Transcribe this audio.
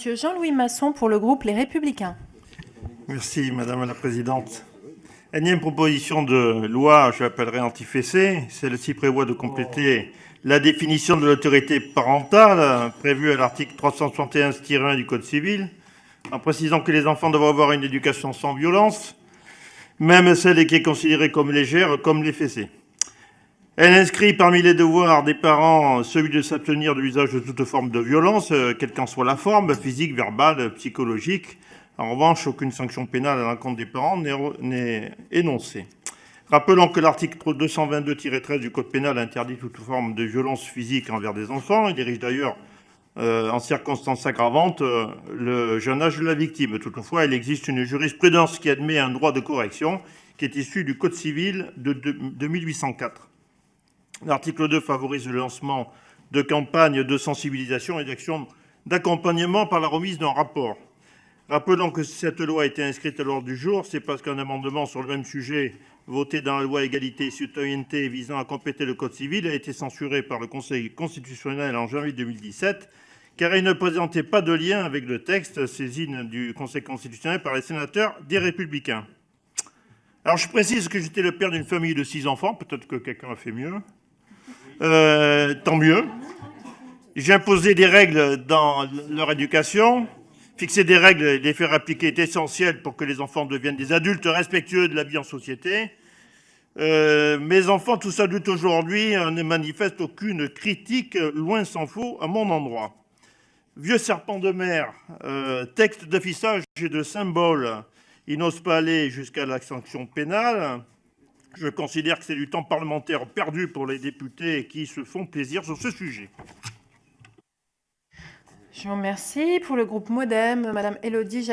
Monsieur Jean-Louis Masson pour le groupe Les Républicains. Merci Madame la Présidente. Énième proposition de loi, je l'appellerai anti-fessée. Celle-ci prévoit de compléter la définition de l'autorité parentale prévue à l'article 371-1 du Code civil, en précisant que les enfants doivent avoir une éducation sans violence, même celle qui est considérée comme légère, comme les fessées. Elle inscrit parmi les devoirs des parents celui de s'abstenir de l'usage de toute forme de violence, quelle qu'en soit la forme, physique, verbale, psychologique. En revanche, aucune sanction pénale à l'encontre des parents n'est énoncée. Rappelons que l'article 222-13 du Code pénal interdit toute forme de violence physique envers des enfants. Il dirige d'ailleurs, en circonstances aggravantes, le jeune âge de la victime. Toutefois, il existe une jurisprudence qui admet un droit de correction qui est issu du Code civil de 1804. L'article 2 favorise le lancement de campagnes de sensibilisation et d'actions d'accompagnement par la remise d'un rapport. Rappelons que si cette loi a été inscrite à l'ordre du jour, c'est parce qu'un amendement sur le même sujet, voté dans la loi égalité et citoyenneté visant à compléter le Code civil, a été censuré par le Conseil constitutionnel en janvier 2017, car il ne présentait pas de lien avec le texte, saisine du Conseil constitutionnel par les sénateurs des Républicains. Alors je précise que j'étais le père d'une famille de 6 enfants, peut-être que quelqu'un a fait mieux. Tant mieux. J'ai imposé des règles dans leur éducation. Fixer des règles et les faire appliquer est essentiel pour que les enfants deviennent des adultes respectueux de la vie en société. Mes enfants, tous adultes aujourd'hui, ne manifestent aucune critique, loin s'en faut, à mon endroit. Vieux serpent de mer, texte d'affichage et de symboles, ils n'osent pas aller jusqu'à la sanction pénale. Je considère que c'est du temps parlementaire perdu pour les députés qui se font plaisir sur ce sujet. Je vous remercie. Pour le groupe MoDem, Madame Élodie Jacquet.